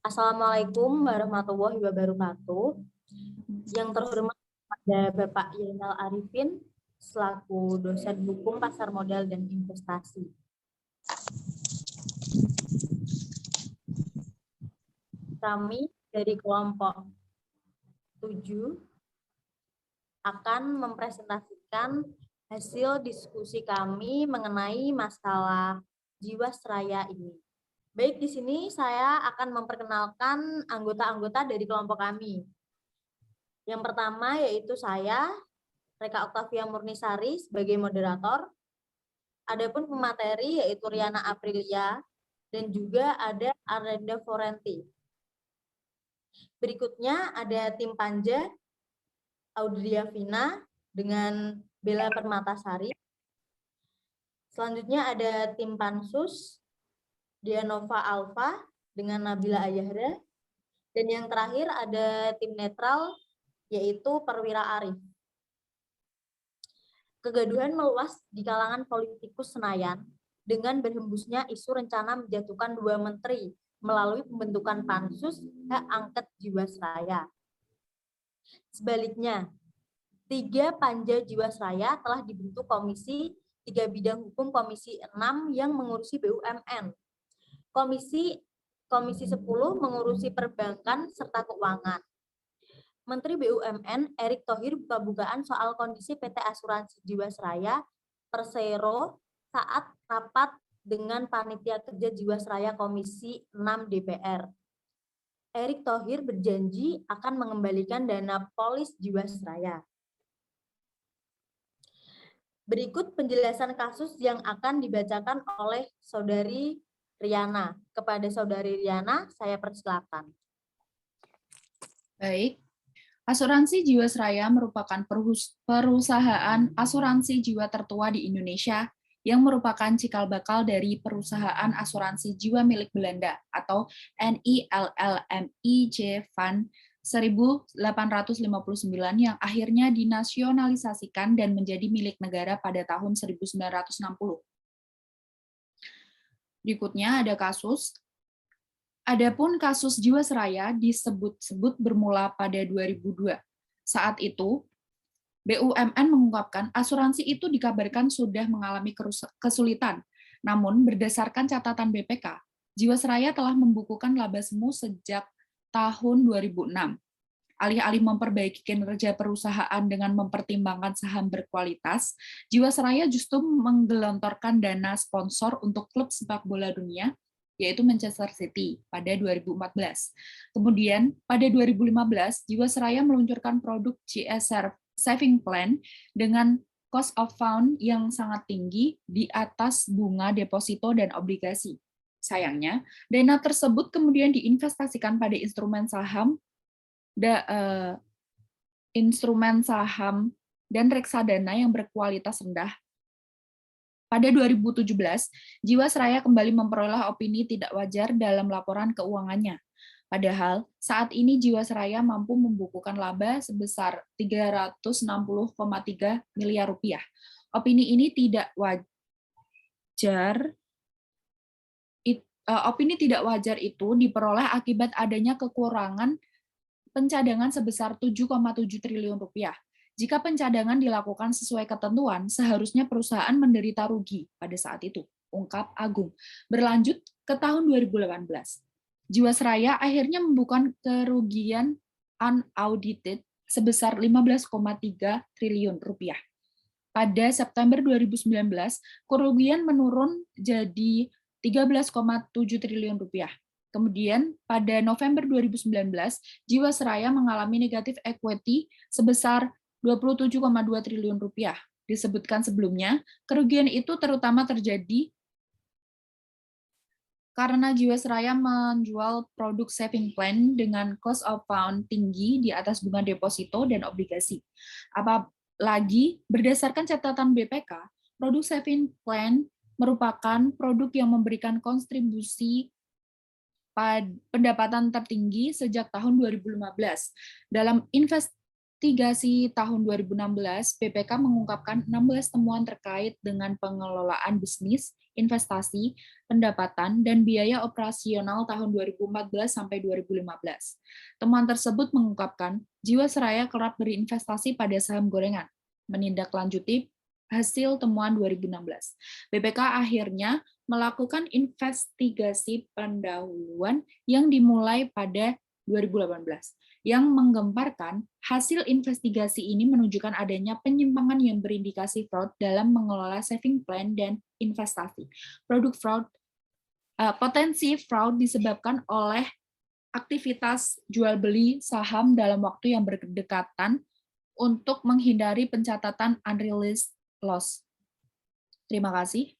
Assalamualaikum warahmatullahi wabarakatuh. Yang terhormat pada Bapak Yainal Arifin selaku dosen hukum pasar modal dan investasi. Kami dari kelompok 7 akan mempresentasikan hasil diskusi kami mengenai masalah Jiwasraya ini. Baik, di sini saya akan memperkenalkan anggota-anggota dari kelompok kami. Yang pertama yaitu saya, Reka Oktavia Murnisari sebagai moderator. Adapun pemateri yaitu Riana Aprilia dan juga ada Arenda Forenti. Berikutnya ada tim Panja, Audria Vina dengan Bella Permatasari. Selanjutnya ada tim Pansus, Dianova Alfa dengan Nabila Ayahra. Dan yang terakhir ada tim netral yaitu Perwira Arif. Kegaduhan meluas di kalangan politikus Senayan dengan berhembusnya isu rencana menjatuhkan 2 menteri melalui pembentukan pansus hak angket Jiwasraya. Sebaliknya, 3 panja Jiwasraya telah dibentuk komisi 3 bidang hukum komisi 6 yang mengurusi BUMN. Komisi 10 mengurusi perbankan serta keuangan. Menteri BUMN Erick Thohir buka-bukaan soal kondisi PT Asuransi Jiwasraya Persero saat rapat dengan Panitia Kerja Jiwasraya Komisi 6 DPR. Erick Thohir berjanji akan mengembalikan dana polis Jiwasraya. Berikut penjelasan kasus yang akan dibacakan oleh Saudari Riana. Kepada Saudari Riana, saya persilakan. Baik. Asuransi Jiwasraya merupakan perusahaan asuransi jiwa tertua di Indonesia yang merupakan cikal bakal dari perusahaan asuransi jiwa milik Belanda atau NILLMIJ Van 1859 yang akhirnya dinasionalisasikan dan menjadi milik negara pada tahun 1960. Berikutnya ada kasus. Adapun kasus Jiwasraya disebut-sebut bermula pada 2002. Saat itu, BUMN mengungkapkan asuransi itu dikabarkan sudah mengalami kesulitan. Namun, berdasarkan catatan BPK, Jiwasraya telah membukukan laba semu sejak tahun 2006. Alih-alih memperbaiki kinerja perusahaan dengan mempertimbangkan saham berkualitas, Jiwasraya justru menggelontorkan dana sponsor untuk klub sepak bola dunia, yaitu Manchester City pada 2014. Kemudian pada 2015, Jiwasraya meluncurkan produk GSR Saving Plan dengan cost of fund yang sangat tinggi di atas bunga deposito dan obligasi. Sayangnya, dana tersebut kemudian diinvestasikan pada instrumen saham dan reksadana yang berkualitas rendah. Pada 2017, Jiwasraya kembali memperoleh opini tidak wajar dalam laporan keuangannya. Padahal saat ini Jiwasraya mampu membukukan laba sebesar 360,3 miliar rupiah. Opini ini tidak wajar itu diperoleh akibat adanya kekurangan pencadangan sebesar 7,7 triliun rupiah. Jika pencadangan dilakukan sesuai ketentuan, seharusnya perusahaan menderita rugi pada saat itu, ungkap Agung. Berlanjut ke tahun 2018, Jiwasraya akhirnya membukukan kerugian unaudited sebesar 15,3 triliun rupiah. Pada September 2019, kerugian menurun jadi 13,7 triliun rupiah. Kemudian pada November 2019, Jiwasraya mengalami negatif equity sebesar 27,2 triliun rupiah. Disebutkan sebelumnya, kerugian itu terutama terjadi karena Jiwasraya menjual produk saving plan dengan cost of fund tinggi di atas bunga deposito dan obligasi. Apalagi berdasarkan catatan BPK, produk saving plan merupakan produk yang memberikan kontribusi pendapatan tertinggi sejak tahun 2015. Dalam Investigasi tahun 2016, BPK mengungkapkan 16 temuan terkait dengan pengelolaan bisnis, investasi, pendapatan, dan biaya operasional tahun 2014 sampai 2015. Temuan tersebut mengungkapkan Jiwasraya kerap berinvestasi pada saham gorengan, menindaklanjuti hasil temuan 2016. BPK akhirnya melakukan investigasi pendahuluan yang dimulai pada 2018, yang menggemparkan hasil investigasi ini menunjukkan adanya penyimpangan yang berindikasi fraud dalam mengelola saving plan dan investasi. Potensi fraud disebabkan oleh aktivitas jual beli saham dalam waktu yang berdekatan untuk menghindari pencatatan unrealized loss. Terima kasih.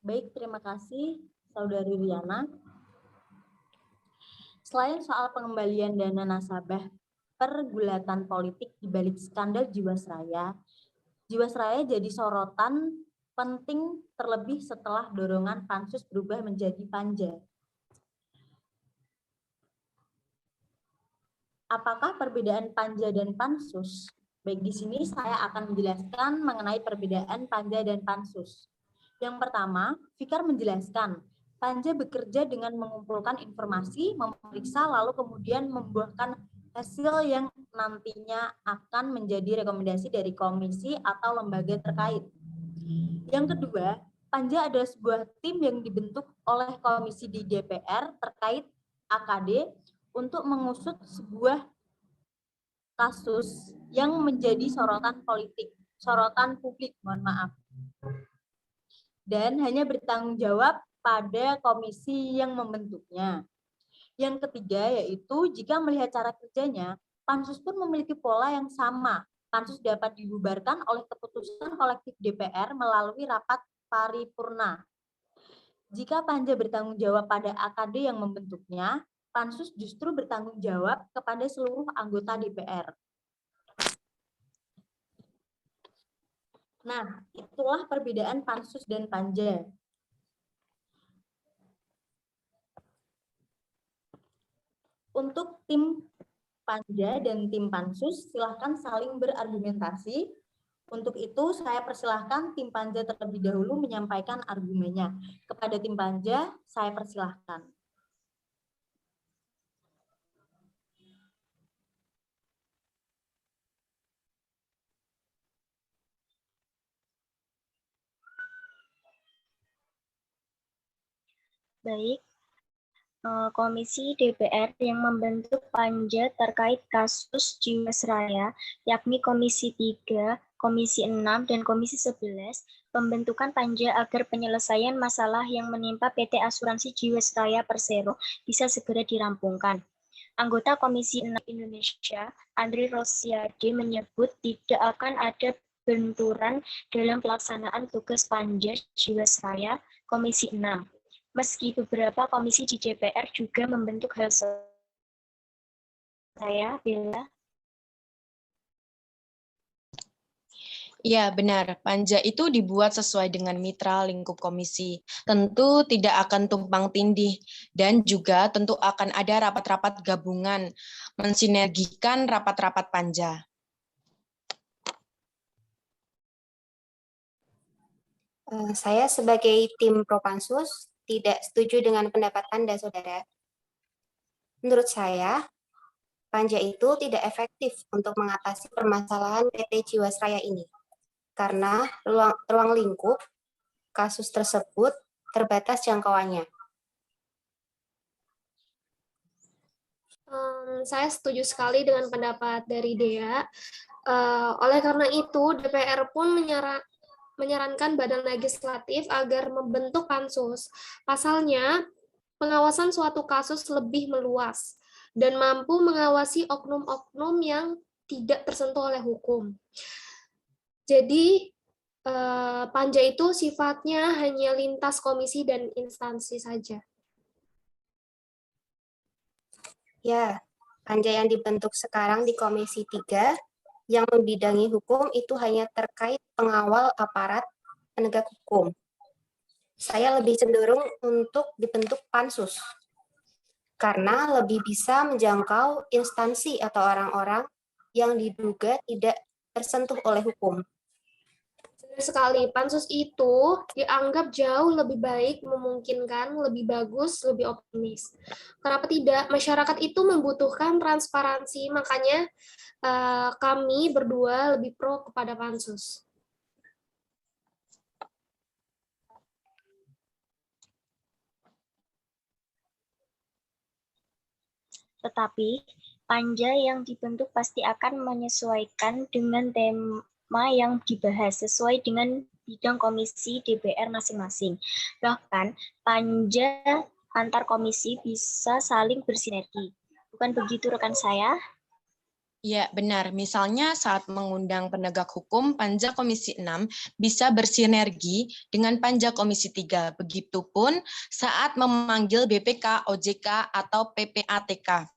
Baik, terima kasih Saudari Riana. Selain soal pengembalian dana nasabah pergulatan politik di balik skandal Jiwasraya, Jiwasraya jadi sorotan penting terlebih setelah dorongan pansus berubah menjadi panja. Apakah perbedaan panja dan pansus? Baik, di sini saya akan menjelaskan mengenai perbedaan panja dan pansus. Yang pertama, Fikar menjelaskan, panja bekerja dengan mengumpulkan informasi, memeriksa, lalu kemudian membuahkan hasil yang nantinya akan menjadi rekomendasi dari komisi atau lembaga terkait. Yang kedua, panja adalah sebuah tim yang dibentuk oleh komisi di DPR terkait AKD untuk mengusut sebuah kasus yang menjadi sorotan politik, sorotan publik, mohon maaf. Dan hanya bertanggung jawab pada komisi yang membentuknya. Yang ketiga yaitu jika melihat cara kerjanya, pansus pun memiliki pola yang sama. Pansus dapat dibubarkan oleh keputusan kolektif DPR melalui rapat paripurna. Jika panja bertanggung jawab pada AKD yang membentuknya, pansus justru bertanggung jawab kepada seluruh anggota DPR. Nah, itulah perbedaan pansus dan panja. Untuk tim panja dan tim pansus, silahkan saling berargumentasi. Untuk itu, saya persilahkan tim panja terlebih dahulu menyampaikan argumennya. Kepada tim panja, saya persilahkan. Baik, Komisi DPR yang membentuk panja terkait kasus Jiwasraya, yakni Komisi 3, Komisi 6, dan Komisi 11, pembentukan panja agar penyelesaian masalah yang menimpa PT Asuransi Jiwasraya Persero bisa segera dirampungkan. Anggota Komisi 6 Indonesia, Andri Rosiade, menyebut tidak akan ada benturan dalam pelaksanaan tugas panja Jiwasraya Komisi 6. Meski beberapa komisi di DPR juga membentuk hal saya, Bella. Ya, benar. Panja itu dibuat sesuai dengan mitra lingkup komisi. Tentu tidak akan tumpang tindih dan juga tentu akan ada rapat-rapat gabungan mensinergikan rapat-rapat panja. Saya sebagai tim Propansus tidak setuju dengan pendapat Anda, Saudara. Menurut saya, panja itu tidak efektif untuk mengatasi permasalahan PT Jiwasraya ini, karena ruang lingkup kasus tersebut terbatas jangkauannya. Saya setuju sekali dengan pendapat dari Dea. Oleh karena itu, DPR pun menyarankan Badan Legislatif agar membentuk pansus. Pasalnya, pengawasan suatu kasus lebih meluas dan mampu mengawasi oknum-oknum yang tidak tersentuh oleh hukum. Jadi, panja itu sifatnya hanya lintas komisi dan instansi saja. Ya, panja yang dibentuk sekarang di Komisi 3 yang membidangi hukum itu hanya terkait pengawal aparat penegak hukum. Saya lebih cenderung untuk dibentuk pansus. karena lebih bisa menjangkau instansi atau orang-orang yang diduga tidak tersentuh oleh hukum. Benar sekali, pansus itu dianggap jauh lebih baik, memungkinkan, lebih bagus, lebih optimis. Kenapa tidak? Masyarakat itu membutuhkan transparansi, makanya kami berdua lebih pro kepada pansus. Tetapi, panja yang dibentuk pasti akan menyesuaikan dengan tema yang dibahas sesuai dengan bidang komisi DPR masing-masing. Bahkan, panja antar komisi bisa saling bersinergi. Bukan begitu rekan saya? Ya, benar. Misalnya saat mengundang penegak hukum, Panja Komisi 6 bisa bersinergi dengan Panja Komisi 3. Begitupun saat memanggil BPK, OJK, atau PPATK.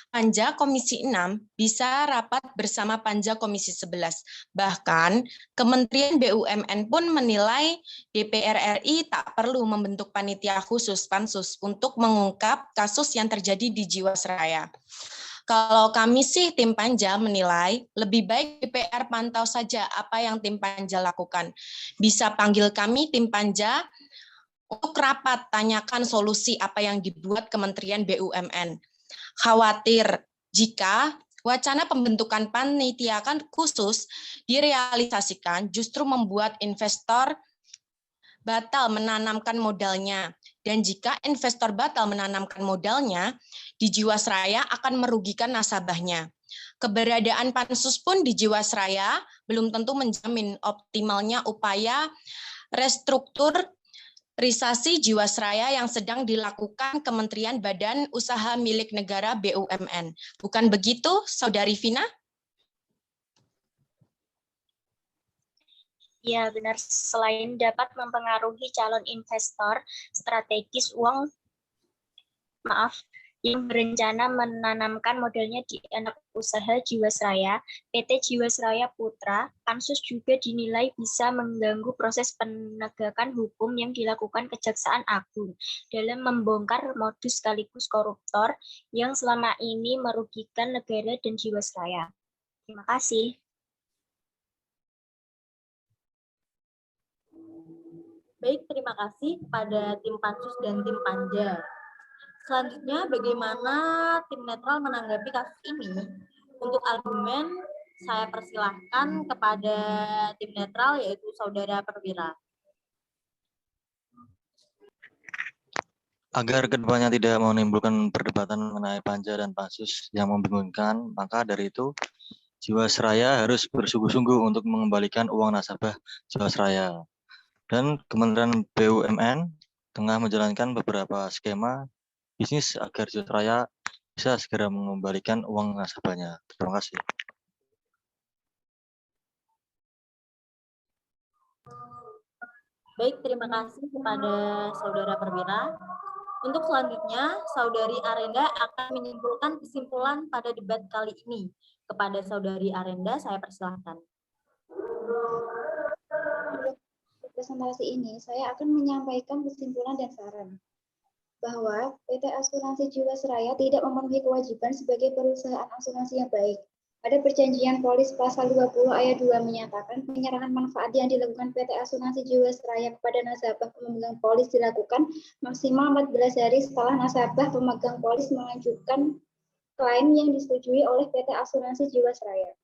Panja Komisi 6 bisa rapat bersama Panja Komisi 11. Bahkan, Kementerian BUMN pun menilai DPR RI tak perlu membentuk panitia khusus pansus untuk mengungkap kasus yang terjadi di Jiwasraya. Kalau kami sih tim Panja menilai lebih baik DPR pantau saja apa yang tim Panja lakukan. Bisa panggil kami tim Panja untuk rapat tanyakan solusi apa yang dibuat Kementerian BUMN. Khawatir jika wacana pembentukan panitia khusus direalisasikan justru membuat investor batal menanamkan modalnya. Dan jika investor batal menanamkan modalnya, di Jiwasraya akan merugikan nasabahnya. Keberadaan pansus pun di Jiwasraya belum tentu menjamin optimalnya upaya restrukturisasi Jiwasraya yang sedang dilakukan Kementerian Badan Usaha Milik Negara BUMN. Bukan begitu, Saudari Vina? Ya, benar. Selain dapat mempengaruhi calon investor strategis yang berencana menanamkan modalnya di anak usaha Jiwasraya, PT Jiwasraya Putra, pansus juga dinilai bisa mengganggu proses penegakan hukum yang dilakukan Kejaksaan Agung dalam membongkar modus sekaligus koruptor yang selama ini merugikan negara dan Jiwasraya. Terima kasih. Baik, terima kasih kepada tim Pansus dan tim Panja. Selanjutnya, bagaimana tim netral menanggapi kasus ini? Untuk argumen, saya persilahkan kepada tim netral, yaitu Saudara Perwira. Agar kedepannya tidak menimbulkan perdebatan mengenai Panja dan Pansus yang membingungkan, maka dari itu Jiwasraya harus bersungguh-sungguh untuk mengembalikan uang nasabah Jiwasraya. Dan Kementerian BUMN tengah menjalankan beberapa skema bisnis agar Jiwasraya bisa segera mengembalikan uang nasabahnya. Terima kasih. Baik, terima kasih kepada Saudara Perwira. Untuk selanjutnya, Saudari Arenda akan menyimpulkan kesimpulan pada debat kali ini. Kepada Saudari Arenda, saya persilahkan. Presentasi ini, saya akan menyampaikan kesimpulan dan saran bahwa PT Asuransi Jiwasraya tidak memenuhi kewajiban sebagai perusahaan asuransi yang baik. Pada perjanjian polis pasal 20 ayat 2 menyatakan penyerahan manfaat yang dilakukan PT Asuransi Jiwasraya kepada nasabah pemegang polis dilakukan maksimal 14 hari setelah nasabah pemegang polis mengajukan klaim yang disetujui oleh PT Asuransi Jiwasraya.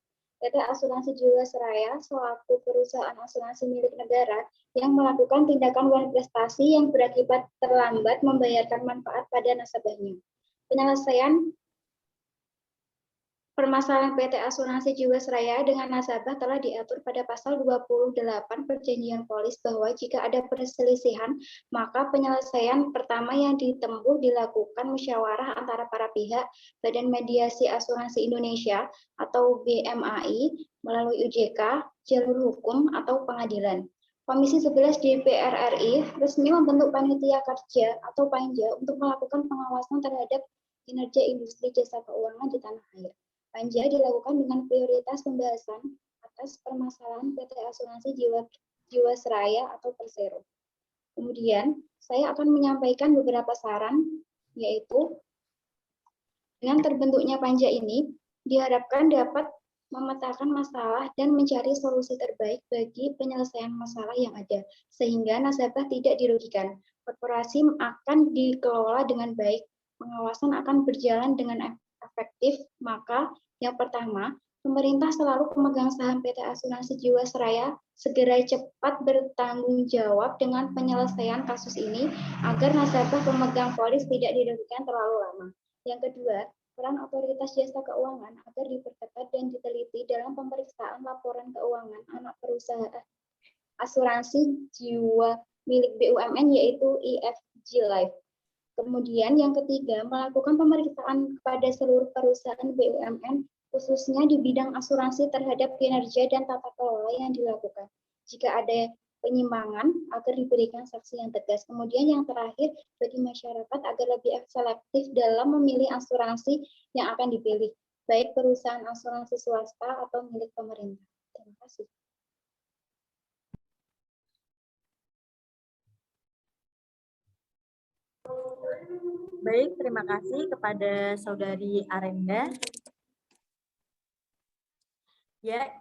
PT Asuransi Jiwasraya selaku perusahaan asuransi milik negara yang melakukan tindakan luar prestasi yang berakibat terlambat membayarkan manfaat pada nasabahnya. Penyelesaian permasalahan PT Asuransi Jiwasraya dengan nasabah telah diatur pada pasal 28 Perjanjian Polis bahwa jika ada perselisihan, maka penyelesaian pertama yang ditempuh dilakukan musyawarah antara para pihak, Badan Mediasi Asuransi Indonesia atau BMAI melalui UJK, jalur hukum atau pengadilan. Komisi 11 DPR RI resmi membentuk panitia kerja atau Panja untuk melakukan pengawasan terhadap kinerja industri jasa keuangan di tanah air. Panja dilakukan dengan prioritas pembahasan atas permasalahan PT Asuransi Jiwasraya atau Persero. Kemudian, saya akan menyampaikan beberapa saran, yaitu Dengan terbentuknya panja ini, diharapkan dapat memetakan masalah dan mencari solusi terbaik bagi penyelesaian masalah yang ada, sehingga nasabah tidak dirugikan. Korporasi akan dikelola dengan baik, pengawasan akan berjalan dengan efektif. Maka yang pertama, pemerintah selalu pemegang saham PT Asuransi Jiwasraya segera cepat bertanggung jawab dengan penyelesaian kasus ini agar nasabah pemegang polis tidak dirugikan terlalu lama. Yang kedua, peran otoritas jasa keuangan agar diperketat dan diteliti dalam pemeriksaan laporan keuangan anak perusahaan asuransi jiwa milik BUMN yaitu IFJ Life. Kemudian yang ketiga, melakukan pemeriksaan kepada seluruh perusahaan BUMN khususnya di bidang asuransi terhadap kinerja dan tata kelola yang dilakukan. Jika ada penyimpangan agar diberikan sanksi yang tegas. Kemudian yang terakhir, bagi masyarakat agar lebih selektif dalam memilih asuransi yang akan dipilih, baik perusahaan asuransi swasta atau milik pemerintah. Terima kasih. Baik, terima kasih kepada Saudari Arenda. Ya,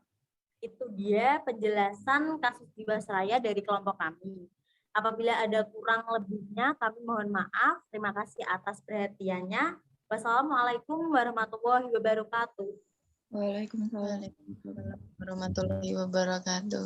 itu dia penjelasan kasus Jiwasraya dari kelompok kami. Apabila ada kurang lebihnya, kami mohon maaf. Terima kasih atas perhatiannya. Wassalamualaikum warahmatullahi wabarakatuh. Waalaikumsalam Warahmatullahi wabarakatuh. warahmatullahi wabarakatuh.